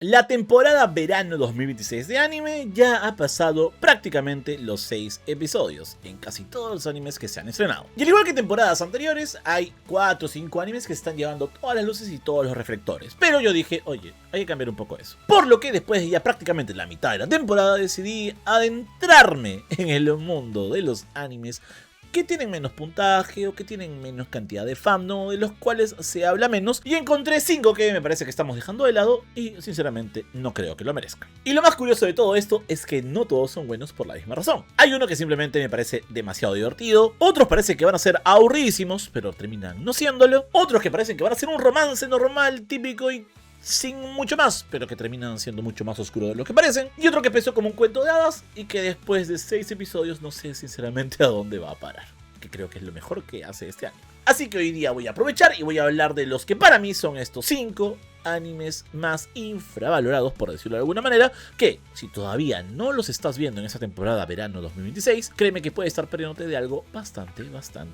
La temporada verano 2026 de anime ya ha pasado prácticamente los 6 episodios en casi todos los animes que se han estrenado. Y al igual que temporadas anteriores, hay 4 o 5 animes que están llevando todas las luces y todos los reflectores. Pero yo dije, oye, hay que cambiar un poco eso. Por lo que después de ya prácticamente la mitad de la temporada decidí adentrarme en el mundo de los animes que tienen menos puntaje o que tienen menos cantidad de fandom, de los cuales se habla menos, y encontré 5 que me parece que estamos dejando de lado y sinceramente no creo que lo merezcan. Y lo más curioso de todo esto es que no todos son buenos por la misma razón. Hay uno que simplemente me parece demasiado divertido, otros parece que van a ser aburridísimos, pero terminan no siéndolo, otros que parecen que van a ser un romance normal, típico y sin mucho más, pero que terminan siendo mucho más oscuros de lo que parecen, y otro que empezó como un cuento de hadas y que después de 6 episodios no sé sinceramente a dónde va a parar, que creo que es lo mejor que hace este anime. Así que hoy día voy a aprovechar y voy a hablar de los que para mí son estos 5 animes más infravalorados, por decirlo de alguna manera, que si todavía no los estás viendo en esta temporada verano 2026, créeme que puede estar perdiéndote de algo bastante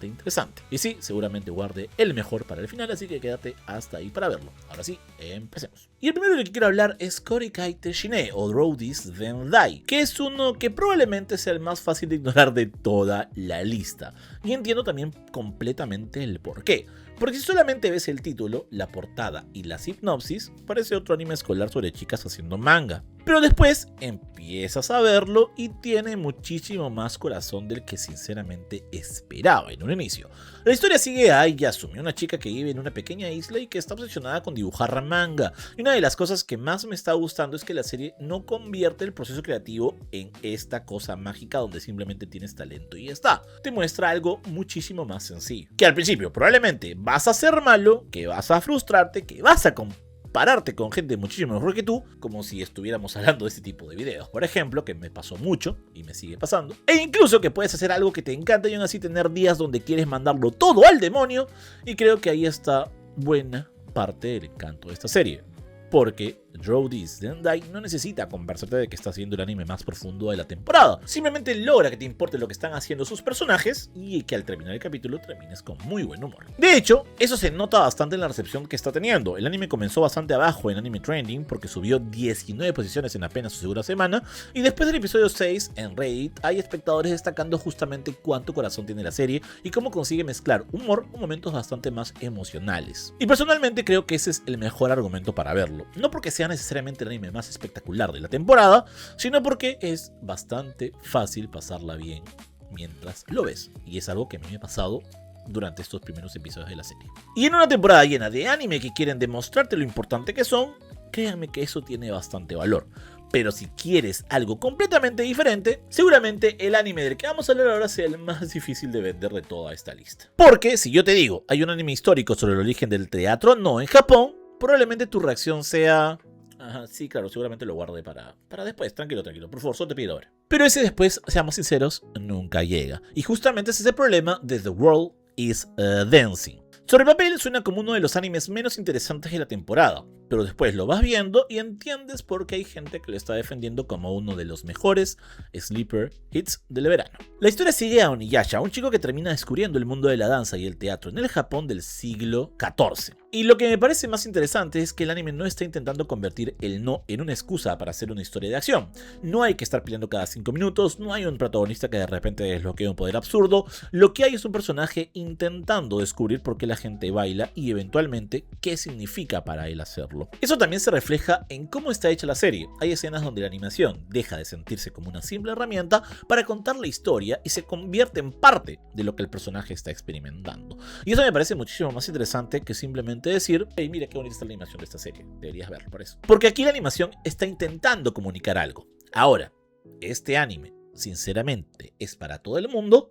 interesante. Y sí, seguramente guarde el mejor para el final, así que quédate hasta ahí para verlo. Ahora sí, empecemos. Y el primero del que quiero hablar es Korikai Teshine o Draw This Then Die, que es uno que probablemente sea el más fácil de ignorar de toda la lista. Y entiendo también completamente el porqué. Porque si solamente ves el título, la portada y la sinopsis, parece otro anime escolar sobre chicas haciendo manga. Pero después empiezas a verlo y tiene muchísimo más corazón del que sinceramente esperaba en un inicio. La historia sigue a Yasumi, una chica que vive en una pequeña isla y que está obsesionada con dibujar manga. Y una de las cosas que más me está gustando es que la serie no convierte el proceso creativo en esta cosa mágica donde simplemente tienes talento y ya está. Te muestra algo muchísimo más sencillo. Que al principio probablemente vas a ser malo, que vas a frustrarte, que vas a compararte con gente muchísimo mejor que tú, como si estuviéramos hablando de este tipo de videos, por ejemplo, que me pasó mucho y me sigue pasando, e incluso que puedes hacer algo que te encanta y aún así tener días donde quieres mandarlo todo al demonio, y creo que ahí está buena parte del encanto de esta serie. Porque Draw This Then Die no necesita convencerte de que estás viendo el anime más profundo de la temporada. Simplemente logra que te importe lo que están haciendo sus personajes y que al terminar el capítulo termines con muy buen humor. De hecho, eso se nota bastante en la recepción que está teniendo. El anime comenzó bastante abajo en Anime Trending porque subió 19 posiciones en apenas su segunda semana, y después del episodio 6 en Reddit hay espectadores destacando justamente cuánto corazón tiene la serie y cómo consigue mezclar humor con momentos bastante más emocionales. Y personalmente creo que ese es el mejor argumento para verlo. No porque sea necesariamente el anime más espectacular de la temporada, sino porque es bastante fácil pasarla bien mientras lo ves. Y es algo que a mí me ha pasado durante estos primeros episodios de la serie. Y en una temporada llena de anime que quieren demostrarte lo importante que son, créanme que eso tiene bastante valor. Pero si quieres algo completamente diferente, seguramente el anime del que vamos a hablar ahora sea el más difícil de vender de toda esta lista. Porque si yo te digo, hay un anime histórico sobre el origen del teatro no en Japón, probablemente tu reacción sea: ajá, sí, claro, seguramente lo guarde para después. Tranquilo, por favor, solo te pido ahora. Pero ese después, seamos sinceros, nunca llega. Y justamente ese es el problema de The World is Dancing. Sobre el papel suena como uno de los animes menos interesantes de la temporada, pero después lo vas viendo y entiendes por qué hay gente que lo está defendiendo como uno de los mejores sleeper hits del verano. La historia sigue a Oniyasha, un chico que termina descubriendo el mundo de la danza y el teatro en el Japón del siglo XIV. Y lo que me parece más interesante es que el anime no está intentando convertir el no en una excusa para hacer una historia de acción. No hay que estar peleando cada 5 minutos, no hay un protagonista que de repente desbloquee un poder absurdo. Lo que hay es un personaje intentando descubrir por qué la gente baila y eventualmente qué significa para él hacerlo. Eso también se refleja en cómo está hecha la serie. Hay escenas donde la animación deja de sentirse como una simple herramienta para contar la historia y se convierte en parte de lo que el personaje está experimentando. Y eso me parece muchísimo más interesante que simplemente decir: hey, mira qué bonita está la animación de esta serie, deberías verlo por eso. Porque aquí la animación está intentando comunicar algo. Ahora, ¿este anime sinceramente es para todo el mundo?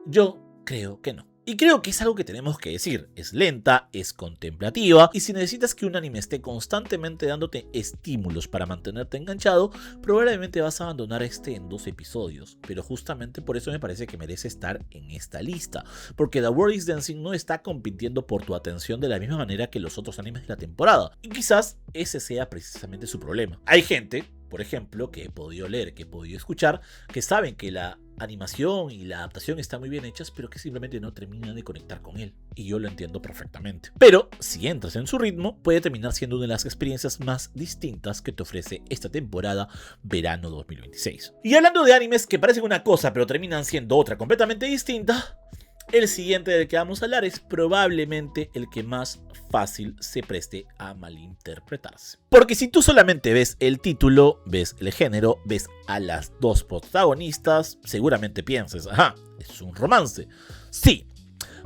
Yo creo que no. Y creo que es algo que tenemos que decir. Es lenta, es contemplativa, y si necesitas que un anime esté constantemente dándote estímulos para mantenerte enganchado, probablemente vas a abandonar este en 2 episodios. Pero justamente por eso me parece que merece estar en esta lista. Porque The World is Dancing no está compitiendo por tu atención de la misma manera que los otros animes de la temporada. Y quizás ese sea precisamente su problema. Hay gente, por ejemplo, que he podido leer, que he podido escuchar, que saben que la animación y la adaptación están muy bien hechas, pero que simplemente no terminan de conectar con él. Y yo lo entiendo perfectamente. Pero si entras en su ritmo, puede terminar siendo una de las experiencias más distintas que te ofrece esta temporada verano 2026. Y hablando de animes que parecen una cosa pero terminan siendo otra completamente distinta, el siguiente del que vamos a hablar es probablemente el que más fácil se preste a malinterpretarse. Porque si tú solamente ves el título, ves el género, ves a las dos protagonistas, seguramente pienses, ajá, es un romance. Sí,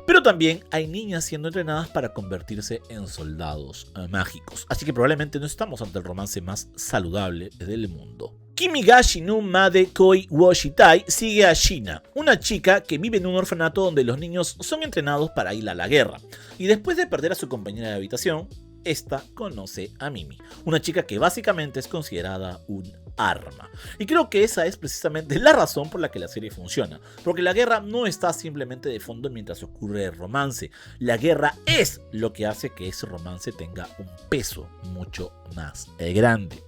pero también hay niñas siendo entrenadas para convertirse en soldados mágicos. Así que probablemente no estamos ante el romance más saludable del mundo. Kimi ga Shinu Made Koi wo Shitai sigue a Shina, una chica que vive en un orfanato donde los niños son entrenados para ir a la guerra. Y después de perder a su compañera de habitación, esta conoce a Mimi, una chica que básicamente es considerada un arma. Y creo que esa es precisamente la razón por la que la serie funciona, porque la guerra no está simplemente de fondo mientras ocurre el romance. La guerra es lo que hace que ese romance tenga un peso mucho más grande.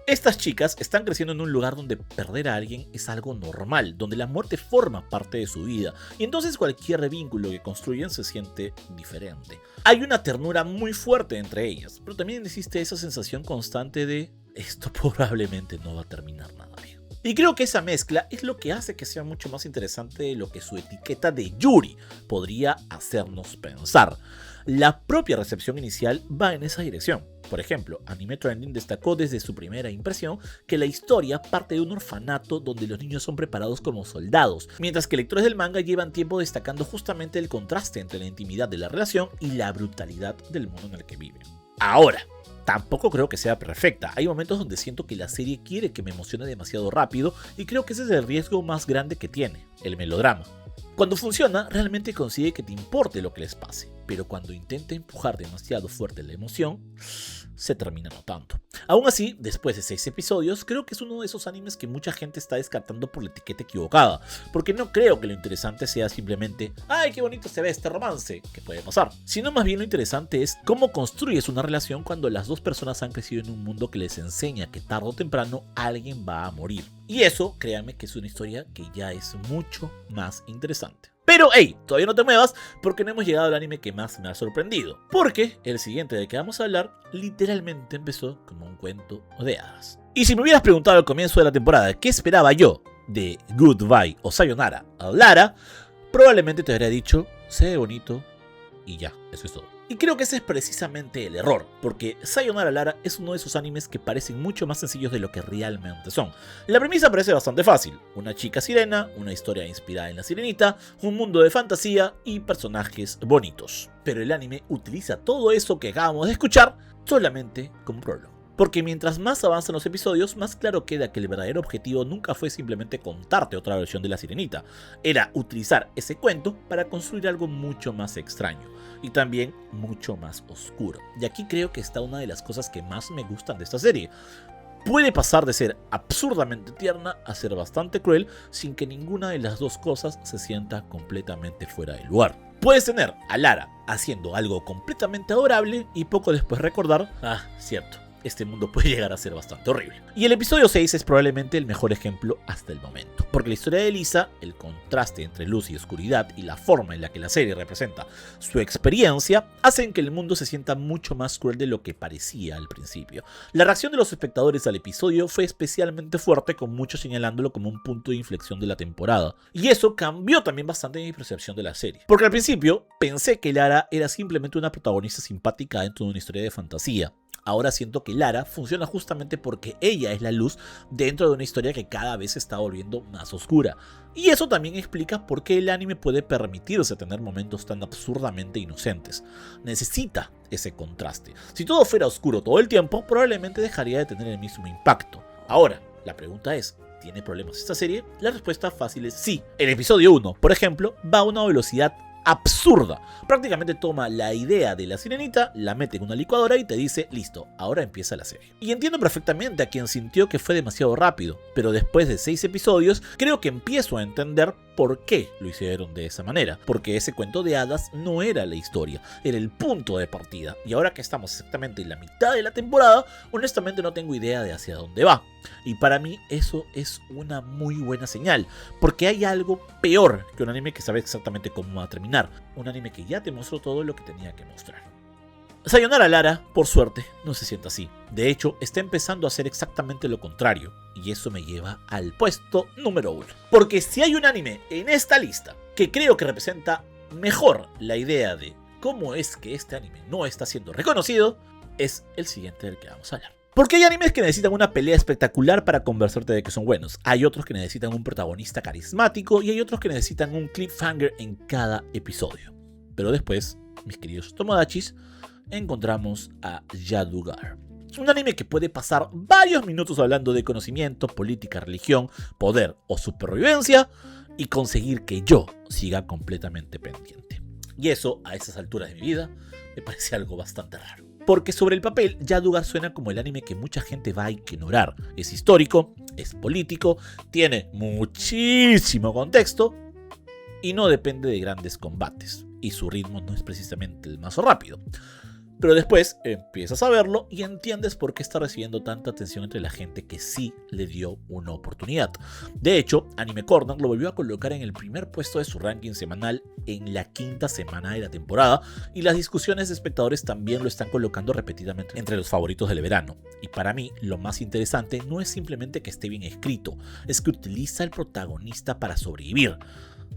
Estas chicas están creciendo en un lugar donde perder a alguien es algo normal, donde la muerte forma parte de su vida, y entonces cualquier vínculo que construyen se siente diferente. Hay una ternura muy fuerte entre ellas, pero también existe esa sensación constante de esto probablemente no va a terminar nada bien. Y creo que esa mezcla es lo que hace que sea mucho más interesante de lo que su etiqueta de Yuri podría hacernos pensar. La propia recepción inicial va en esa dirección. Por ejemplo, Anime Trending destacó desde su primera impresión que la historia parte de un orfanato donde los niños son preparados como soldados, mientras que lectores del manga llevan tiempo destacando justamente el contraste entre la intimidad de la relación y la brutalidad del mundo en el que viven. Ahora, tampoco creo que sea perfecta. Hay momentos donde siento que la serie quiere que me emocione demasiado rápido y creo que ese es el riesgo más grande que tiene, el melodrama. Cuando funciona, realmente consigue que te importe lo que les pase, pero cuando intenta empujar demasiado fuerte la emoción, se termina notando. Aún así, después de 6 episodios, creo que es uno de esos animes que mucha gente está descartando por la etiqueta equivocada, porque no creo que lo interesante sea simplemente ¡ay, qué bonito se ve este romance! Que puede pasar. Sino más bien lo interesante es cómo construyes una relación cuando las dos personas han crecido en un mundo que les enseña que tarde o temprano alguien va a morir. Y eso, créanme que es una historia que ya es mucho más interesante. Pero hey, todavía no te muevas porque no hemos llegado al anime que más me ha sorprendido. Porque el siguiente del que vamos a hablar literalmente empezó como un cuento de hadas. Y si me hubieras preguntado al comienzo de la temporada qué esperaba yo de Goodbye o Sayonara a Lara, probablemente te habría dicho, se ve bonito y ya, eso es todo. Y creo que ese es precisamente el error, porque Sayonara Lara es uno de esos animes que parecen mucho más sencillos de lo que realmente son. La premisa parece bastante fácil, una chica sirena, una historia inspirada en la sirenita, un mundo de fantasía y personajes bonitos. Pero el anime utiliza todo eso que acabamos de escuchar solamente como prólogo. Porque mientras más avanzan los episodios, más claro queda que el verdadero objetivo nunca fue simplemente contarte otra versión de la sirenita. Era utilizar ese cuento para construir algo mucho más extraño y también mucho más oscuro. Y aquí creo que está una de las cosas que más me gustan de esta serie. Puede pasar de ser absurdamente tierna a ser bastante cruel sin que ninguna de las dos cosas se sienta completamente fuera de lugar. Puedes tener a Lara haciendo algo completamente adorable y poco después recordar, cierto, este mundo puede llegar a ser bastante horrible. Y el episodio 6 es probablemente el mejor ejemplo hasta el momento, porque la historia de Lisa, el contraste entre luz y oscuridad y la forma en la que la serie representa su experiencia, hacen que el mundo se sienta mucho más cruel de lo que parecía al principio. La reacción de los espectadores al episodio fue especialmente fuerte, con muchos señalándolo como un punto de inflexión de la temporada. Y eso cambió también bastante mi percepción de la serie, porque al principio pensé que Lara era simplemente una protagonista simpática dentro de una historia de fantasía. Ahora siento que Lara funciona justamente porque ella es la luz dentro de una historia que cada vez se está volviendo más oscura. Y eso también explica por qué el anime puede permitirse tener momentos tan absurdamente inocentes. Necesita ese contraste. Si todo fuera oscuro todo el tiempo, probablemente dejaría de tener el mismo impacto. Ahora, la pregunta es, ¿tiene problemas esta serie? La respuesta fácil es sí. El episodio 1, por ejemplo, va a una velocidad absurda. Prácticamente toma la idea de la sirenita, la mete en una licuadora y te dice, listo, ahora empieza la serie. Y entiendo perfectamente a quien sintió que fue demasiado rápido, pero después de 6 episodios, creo que empiezo a entender por qué lo hicieron de esa manera, porque ese cuento de hadas no era la historia, era el punto de partida, y ahora que estamos exactamente en la mitad de la temporada, honestamente no tengo idea de hacia dónde va, y para mí eso es una muy buena señal, porque hay algo peor que un anime que sabe exactamente cómo va a terminar, un anime que ya te mostró todo lo que tenía que mostrar. Sayonara Lara, por suerte, no se siente así. De hecho, está empezando a hacer exactamente lo contrario. Y eso me lleva al puesto número 1. Porque si hay un anime en esta lista que creo que representa mejor la idea de cómo es que este anime no está siendo reconocido, es el siguiente del que vamos a hablar. Porque hay animes que necesitan una pelea espectacular para convencerte de que son buenos. Hay otros que necesitan un protagonista carismático y hay otros que necesitan un cliffhanger en cada episodio. Pero después, mis queridos Tomodachis, encontramos a Yadugar. Un anime que puede pasar varios minutos hablando de conocimiento, política, religión, poder o supervivencia y conseguir que yo siga completamente pendiente. Y eso, a esas alturas de mi vida, me parece algo bastante raro. Porque sobre el papel, Yadugar suena como el anime que mucha gente va a ignorar. Es histórico, es político, tiene muchísimo contexto y no depende de grandes combates. Y su ritmo no es precisamente el más rápido. Pero después empiezas a verlo y entiendes por qué está recibiendo tanta atención entre la gente que sí le dio una oportunidad. De hecho, Anime Corner lo volvió a colocar en el primer puesto de su ranking semanal en la quinta semana de la temporada y las discusiones de espectadores también lo están colocando repetidamente entre los favoritos del verano. Y para mí, lo más interesante no es simplemente que esté bien escrito, es que utiliza al protagonista para sobrevivir.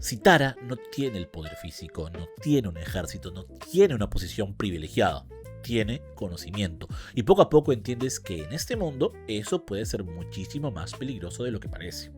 Sitara no tiene el poder físico, no tiene un ejército, no tiene una posición privilegiada, tiene conocimiento. Y poco a poco entiendes que en este mundo eso puede ser muchísimo más peligroso de lo que parece.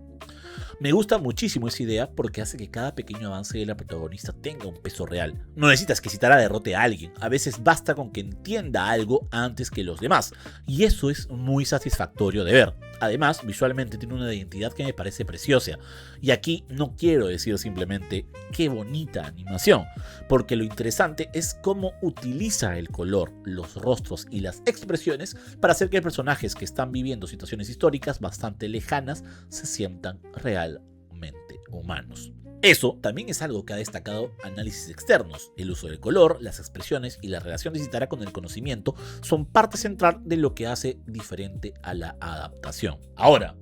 Me gusta muchísimo esa idea porque hace que cada pequeño avance de la protagonista tenga un peso real. No necesitas que Sitara derrote a alguien, a veces basta con que entienda algo antes que los demás. Y eso es muy satisfactorio de ver. Además, visualmente tiene una identidad que me parece preciosa. Y aquí no quiero decir simplemente qué bonita animación, porque lo interesante es cómo utiliza el color, los rostros y las expresiones para hacer que personajes que están viviendo situaciones históricas bastante lejanas se sientan realmente humanos. Eso también es algo que ha destacado análisis externos. El uso del color, las expresiones y la relación de Sitara con el conocimiento son parte central de lo que hace diferente a la adaptación. Ahora,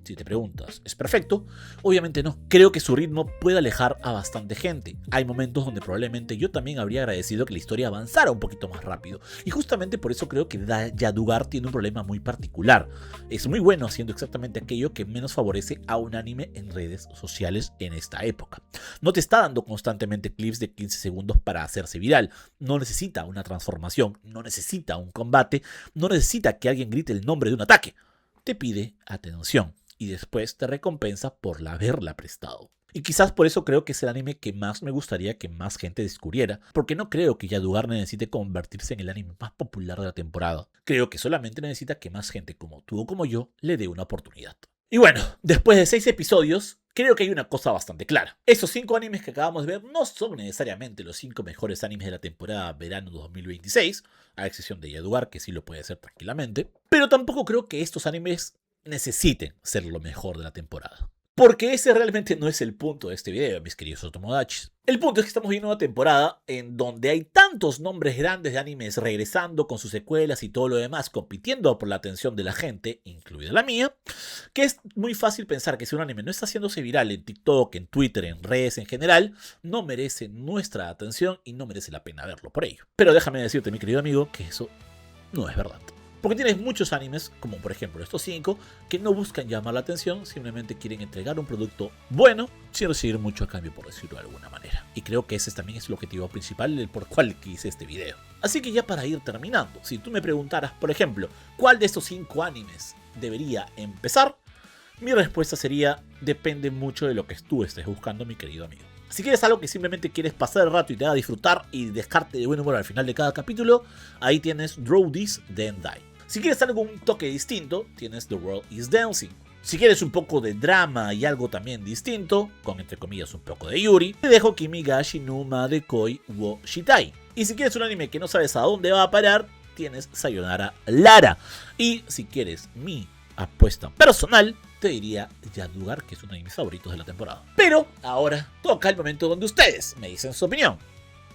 si te preguntas, ¿es perfecto? Obviamente no. Creo que su ritmo puede alejar a bastante gente. Hay momentos donde probablemente yo también habría agradecido que la historia avanzara un poquito más rápido. Y justamente por eso creo que Yadugar tiene un problema muy particular. Es muy bueno haciendo exactamente aquello que menos favorece a un anime en redes sociales en esta época. No te está dando constantemente clips de 15 segundos para hacerse viral. No necesita una transformación, no necesita un combate, no necesita que alguien grite el nombre de un ataque. Te pide atención. Y después te recompensa por haberla prestado. Y quizás por eso creo que es el anime que más me gustaría que más gente descubriera, porque no creo que Yadugar necesite convertirse en el anime más popular de la temporada. Creo que solamente necesita que más gente como tú o como yo le dé una oportunidad. Y bueno, después de 6 episodios, creo que hay una cosa bastante clara. Esos 5 animes que acabamos de ver no son necesariamente los 5 mejores animes de la temporada verano 2026, a excepción de Yadugar, que sí lo puede hacer tranquilamente, pero tampoco creo que estos animes necesiten ser lo mejor de la temporada. Porque ese realmente no es el punto de este video, mis queridos Otomodachis. El punto es que estamos viendo una temporada en donde hay tantos nombres grandes de animes regresando con sus secuelas y todo lo demás, compitiendo por la atención de la gente, incluida la mía, que es muy fácil pensar que si un anime no está haciéndose viral en TikTok, en Twitter, en redes en general, no merece nuestra atención y no merece la pena verlo por ello. Pero déjame decirte, mi querido amigo, que eso no es verdad. Porque tienes muchos animes, como por ejemplo estos 5, que no buscan llamar la atención, simplemente quieren entregar un producto bueno, sin recibir mucho a cambio, por decirlo de alguna manera. Y creo que ese también es el objetivo principal por cual hice este video. Así que ya para ir terminando, si tú me preguntaras, por ejemplo, ¿cuál de estos 5 animes debería empezar? Mi respuesta sería, depende mucho de lo que tú estés buscando, mi querido amigo. Si quieres algo que simplemente quieres pasar el rato y te haga disfrutar y dejarte de buen humor al final de cada capítulo, ahí tienes Draw This Then Die. Si quieres algo un toque distinto, tienes The World is Dancing. Si quieres un poco de drama y algo también distinto, con entre comillas un poco de Yuri, te dejo Kimigashi no Madekoi wo Shitai. Y si quieres un anime que no sabes a dónde va a parar, tienes Sayonara Lara. Y si quieres mi apuesta personal, te diría Yadugar, que es uno de mis favoritos de la temporada. Pero ahora toca el momento donde ustedes me dicen su opinión.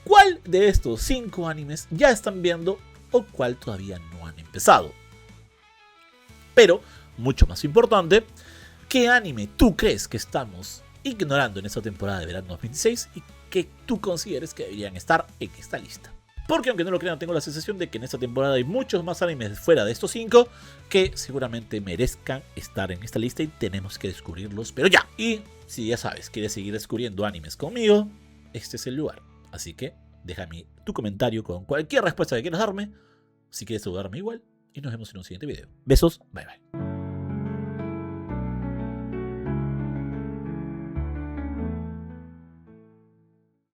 ¿Cuál de estos 5 animes ya están viendo o cuál todavía no han empezado? Pero, mucho más importante, ¿qué anime tú crees que estamos ignorando en esta temporada de verano 2016 y que tú consideres que deberían estar en esta lista? Porque aunque no lo crean, tengo la sensación de que en esta temporada hay muchos más animes fuera de estos 5 que seguramente merezcan estar en esta lista y tenemos que descubrirlos, pero ya. Y si ya sabes, quieres seguir descubriendo animes conmigo, este es el lugar. Así que déjame tu comentario con cualquier respuesta que quieras darme, si quieres saludarme igual, y nos vemos en un siguiente video. Besos, bye bye.